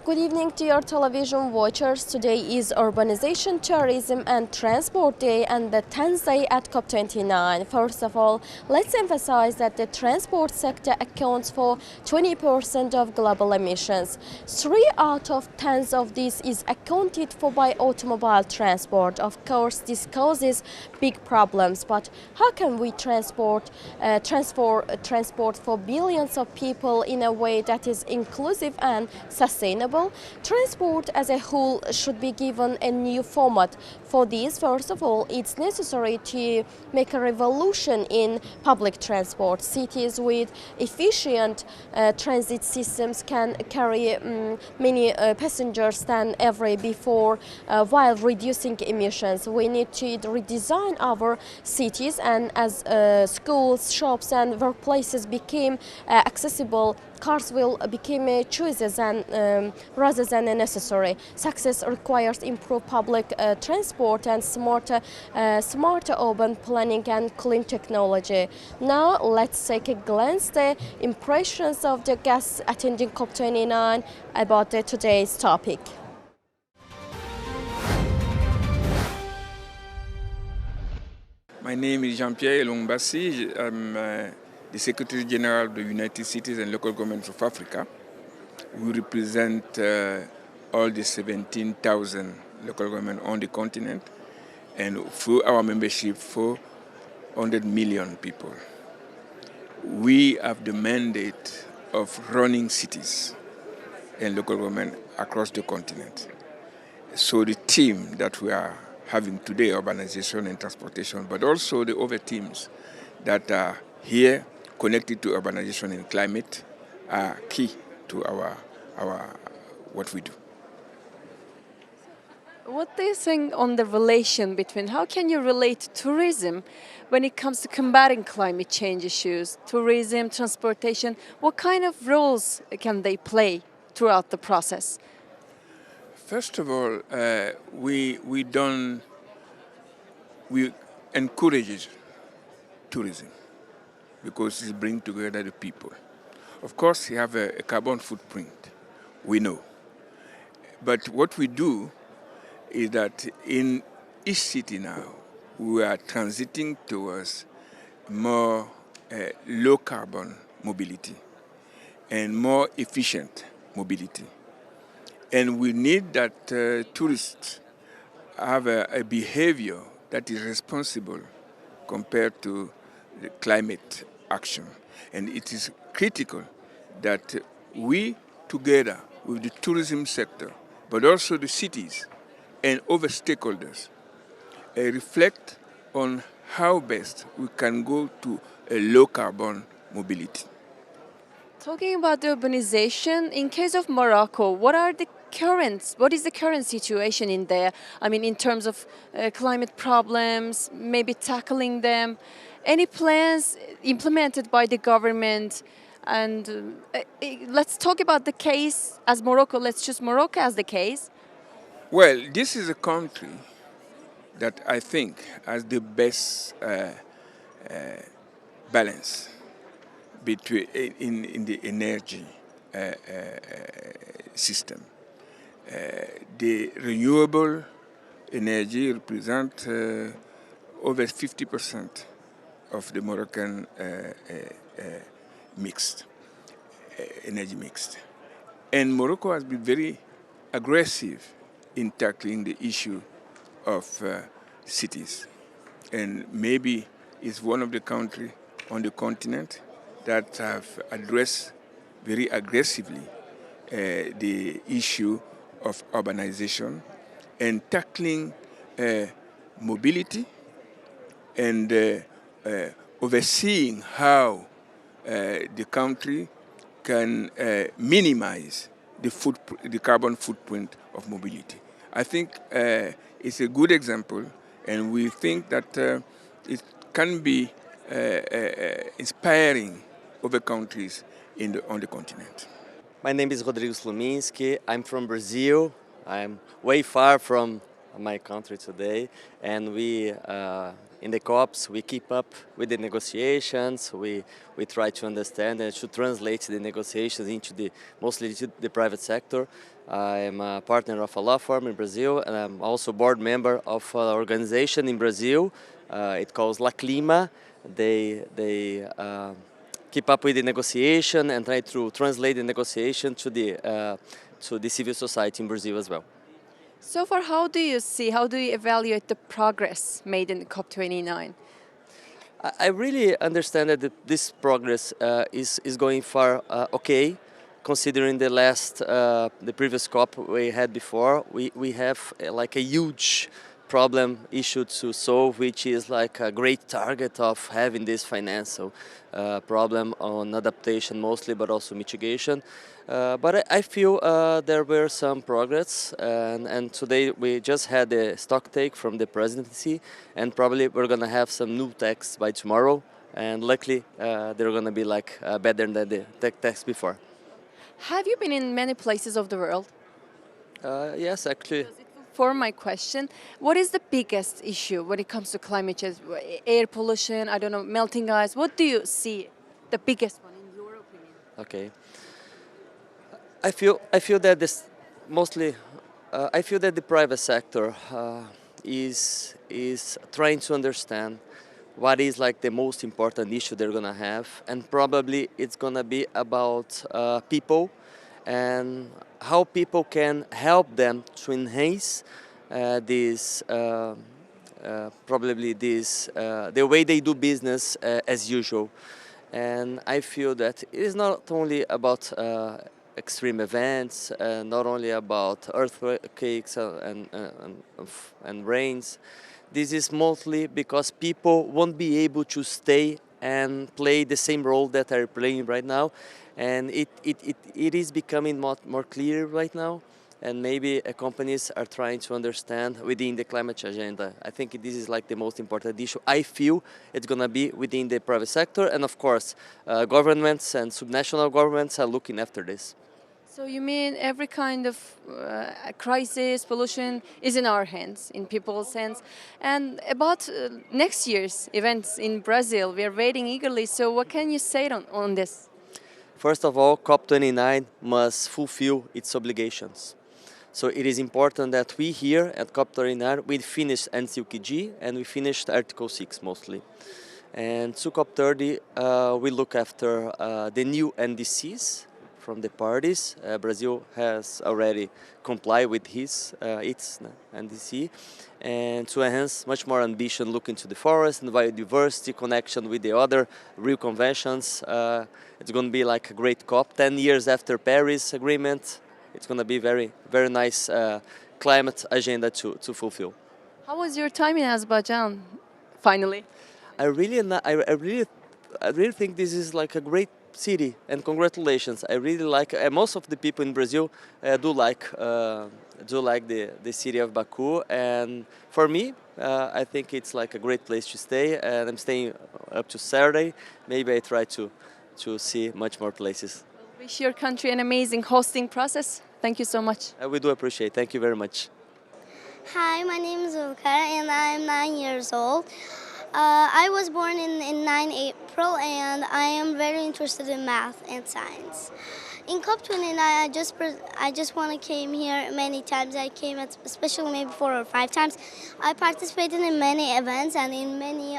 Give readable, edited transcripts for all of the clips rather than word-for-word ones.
Good evening, dear television watchers. Today is Urbanization, Tourism and Transport Day and the 10th day at COP29. First of all, let's emphasize that the transport sector accounts for 20% of global emissions. 3 out of 10 of this is accounted for by automobile transport. Of course, this causes big problems, but how can we transport for billions of people in a way that is inclusive and sustainable? Transport as a whole should be given a new format. For this, first of all, it's necessary to make a revolution in public transport. Cities with efficient transit systems can carry many passengers than ever before while reducing emissions. We need to redesign our cities, and as schools, shops and workplaces became accessible, cars will become choices and rather than necessary. Success requires improved public transport and smarter urban planning and clean technology. Now let's take a glance at the impressions of the guests attending COP29 about today's topic. My name is Jean-Pierre Elongbassi. I'm the Secretary General of the United Cities and Local Governments of Africa. We represent all the 17,000 local governments on the continent, and through our membership, 400 million people. We have the mandate of running cities and local government across the continent. So the team that we are having today, urbanization and transportation, but also the other teams that are here connected to urbanization and climate are key to our what we do. What do you think on the relation between, how can you relate tourism when it comes to combating climate change issues? Tourism, transportation, what kind of roles can they play throughout the process? First of all, we encourage tourism because it brings together the people. Of course, you have a carbon footprint, we know. But what we do is that in each city now, we are transiting towards more low carbon mobility and more efficient mobility. And we need that tourists have a behavior that is responsible compared to the climate action. And it is critical that we, together with the tourism sector, but also the cities and other stakeholders, reflect on how best we can go to a low-carbon mobility. Talking about the urbanization, in case of Morocco, what is the current situation in there? I mean, in terms of climate problems, maybe tackling them. Any plans implemented by the government? And let's talk about the case as Morocco. Let's choose Morocco as the case. Well, this is a country that I think has the best balance between in the energy system. The renewable energy represents over 50% of the Moroccan energy mixed. And Morocco has been very aggressive in tackling the issue of cities. And maybe it's one of the countries on the continent that have addressed very aggressively the issue of urbanization and tackling mobility and overseeing how the country can minimize the carbon footprint of mobility. I think it's a good example, and we think that it can be inspiring other countries on the continent. My name is Rodrigo Sluminski. I'm from Brazil. I'm way far from my country today, and we in the COPs. We keep up with the negotiations. We try to understand and to translate the negotiations into mostly to the private sector. I'm a partner of a law firm in Brazil, and I'm also board member of an organization in Brazil. It calls La Clima. They keep up with the negotiation and try to translate the negotiation to the civil society in Brazil as well. So far, how do you see, how do you evaluate the progress made in the COP29? I really understand that this progress is going far okay, considering the previous COP we had before. We have like a huge problem issue to solve, which is like a great target of having this financial problem on adaptation mostly, but also mitigation. But I feel there were some progress, and today we just had a stock take from the presidency, and probably we're gonna have some new texts by tomorrow, and luckily they're gonna be like better than the text before. Have you been in many places of the world? Yes, actually. For my question, what is the biggest issue when it comes to climate change? Air pollution, I don't know, melting ice. What do you see the biggest one in your opinion? Okay. I feel that this mostly I feel that the private sector is trying to understand what is like the most important issue they're gonna have, and probably it's gonna be about people and how people can help them to enhance this probably this the way they do business as usual. And I feel that it is not only about extreme events, not only about earthquakes and rains. This is mostly because people won't be able to stay and play the same role that they're playing right now. And it is becoming more clear right now. And maybe companies are trying to understand within the climate agenda. I think this is like the most important issue. I feel it's going to be within the private sector. And of course, governments and subnational governments are looking after this. So you mean every kind of crisis, pollution is in our hands, in people's hands. And about next year's events in Brazil, we are waiting eagerly. So what can you say on this? First of all, COP29 must fulfill its obligations. So it is important that we here at COP29, we finished NCUKG and we finished Article 6 mostly. And to COP30, we look after the new NDCs from the parties. Brazil has already complied with its NDC, and to enhance much more ambition, look into the forest and biodiversity connection with the other Rio conventions. It's going to be like a great COP. 10 years after Paris Agreement, it's going to be very nice climate agenda to fulfill. How was your time in Azerbaijan, finally? I really think this is like a great city, and congratulations. I really like most of the people in Brazil do like the city of Baku, and for me I think it's like a great place to stay, and I'm staying up to Saturday. Maybe I try to see much more places. Wish your country an amazing hosting process. Thank you so much. We do appreciate. Thank you very much. Hi, my name is Zulkar and I'm 9 years old. I was born in 9 April and I am very interested in math and science. In COP29, I just want to came here many times. I came especially maybe 4 or 5 times. I participated in many events and in many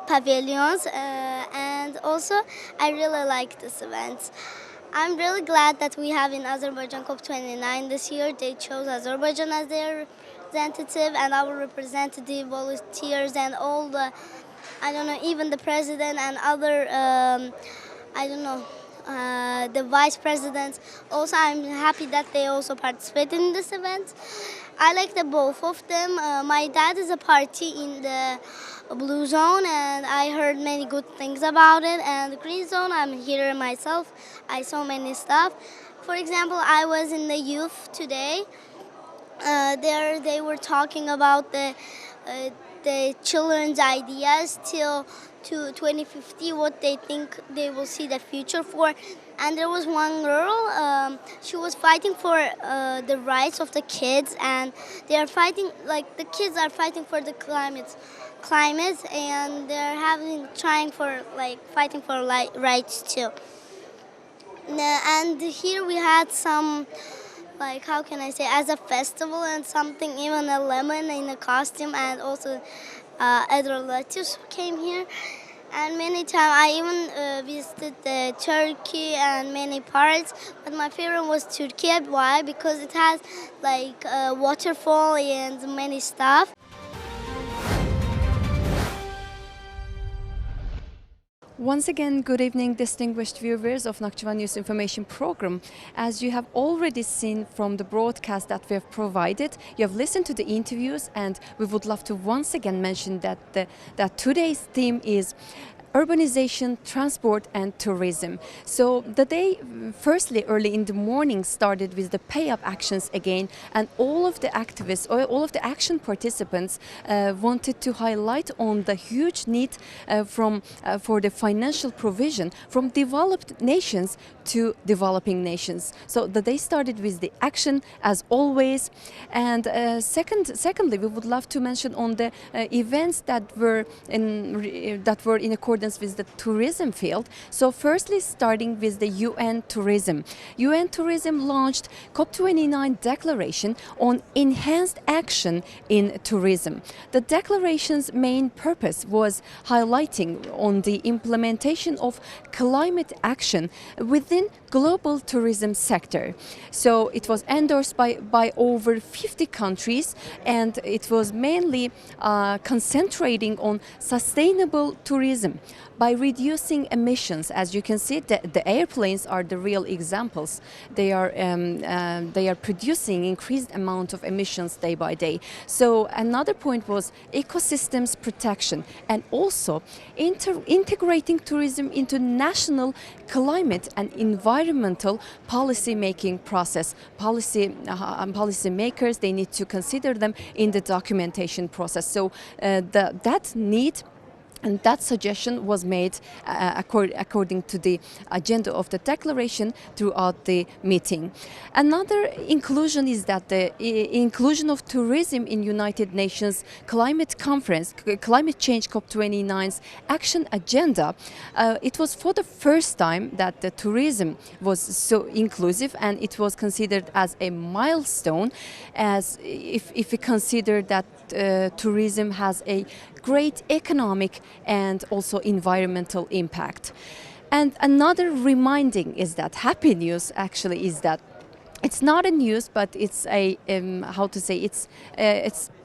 pavilions, and also I really like this event. I'm really glad that we have in Azerbaijan COP29 this year. They chose Azerbaijan as their representative, and our representative, volunteers, and all the, I don't know, even the president and other, I don't know, the vice presidents. Also, I'm happy that they also participated in this event. I like the both of them. My dad is a party in the blue zone, and I heard many good things about it. And the green zone, I'm here myself. I saw many stuff. For example, I was in the youth today. There they were talking about the children's ideas till to 2050, what they think they will see the future for. and there was one girl. She was fighting for the rights of the kids, and they are fighting, like the kids are fighting for the climate, and they're trying for like fighting for rights too. And here we had some, like, how can I say, as a festival and something, even a lemon in a costume, and also other relatives came here. And many times I even visited Turkey and many parts, but my favorite was Turkey. Why? Because it has like a waterfall and many stuff. Once again, good evening, distinguished viewers of Nakhchivan News Information Program. As you have already seen from the broadcast that we have provided, you have listened to the interviews, and we would love to once again mention that that today's theme is urbanization, transport and tourism. So the day, firstly, early in the morning started with the pay-up actions again, and all of the activists, or all of the action participants wanted to highlight on the huge need for the financial provision from developed nations to developing nations. So the day started with the action as always, and secondly, we would love to mention on the events that were in accordance with the tourism field. So firstly, starting with the UN Tourism. UN Tourism launched COP29 declaration on enhanced action in tourism. The declaration's main purpose was highlighting on the implementation of climate action within global tourism sector. So it was endorsed by over 50 countries, and it was mainly concentrating on sustainable tourism by reducing emissions. As you can see, the airplanes are the real examples. They are producing increased amount of emissions day by day. So another point was ecosystems protection, and also integrating tourism into national climate and environmental policy making process. Policy makers, they need to consider them in the documentation process. So that need and that suggestion was made according to the agenda of the declaration throughout the meeting. Another inclusion is that the inclusion of tourism in United Nations Climate Conference, Climate Change COP29's action agenda. It was for the first time that the tourism was so inclusive, and it was considered as a milestone, as if we consider that tourism has a great economic and also environmental impact. And another reminding is that happy news actually is that it's not a news, but it's a how to say, it's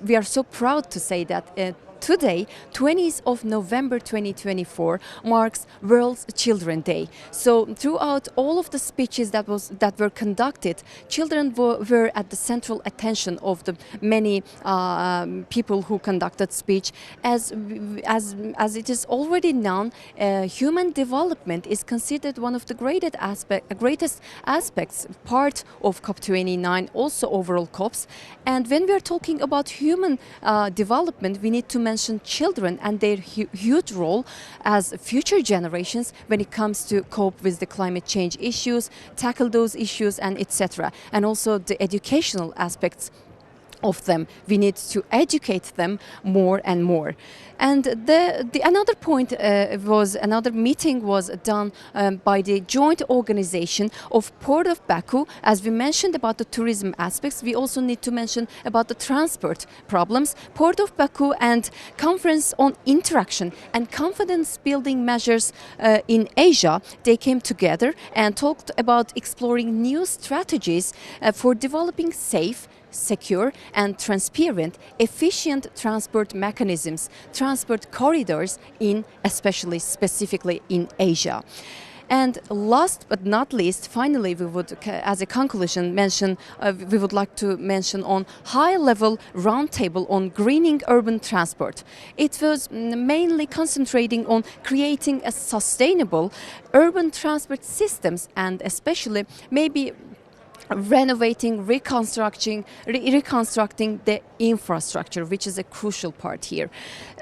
we are so proud to say that today, 20th of November 2024, marks World Children Day. So throughout all of the speeches that were conducted, children were at the central attention of the many people who conducted speech. As it is already known, human development is considered one of the greatest aspects, part of COP29, also overall COPs. And when we are talking about human development, we need to mention children and their huge role as future generations when it comes to cope with the climate change issues, tackle those issues, and etc. And also the educational aspects of them. We need to educate them more and more. And another point another meeting was done by the joint organization of Port of Baku. As we mentioned about the tourism aspects, we also need to mention about the transport problems. Port of Baku and Conference on Interaction and Confidence Building Measures in Asia, they came together and talked about exploring new strategies for developing safe, secure and transparent, efficient transport mechanisms, transport corridors specifically in Asia. And last but not least, finally, we would, as a conclusion, we would like to mention on high-level roundtable on greening urban transport. It was mainly concentrating on creating a sustainable urban transport systems, and especially maybe renovating, reconstructing the infrastructure, which is a crucial part here.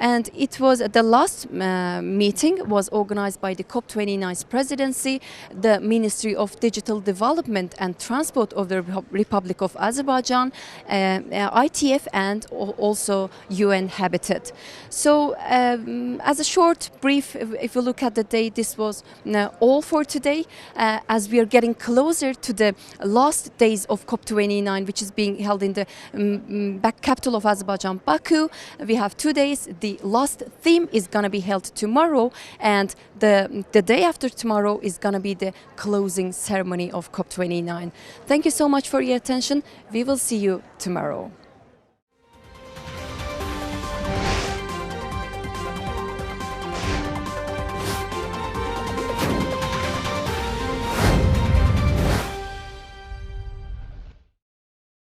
And it was the last meeting was organized by the COP29's presidency, the Ministry of Digital Development and Transport of the Republic of Azerbaijan, ITF, and also UN Habitat. So as a short brief, if you look at the day, this was all for today. As we are getting closer to the last days of COP29, which is being held in the capital of Azerbaijan, Baku. We have 2 days. The last theme is going to be held tomorrow, and the day after tomorrow is going to be the closing ceremony of COP29. Thank you so much for your attention. We will see you tomorrow.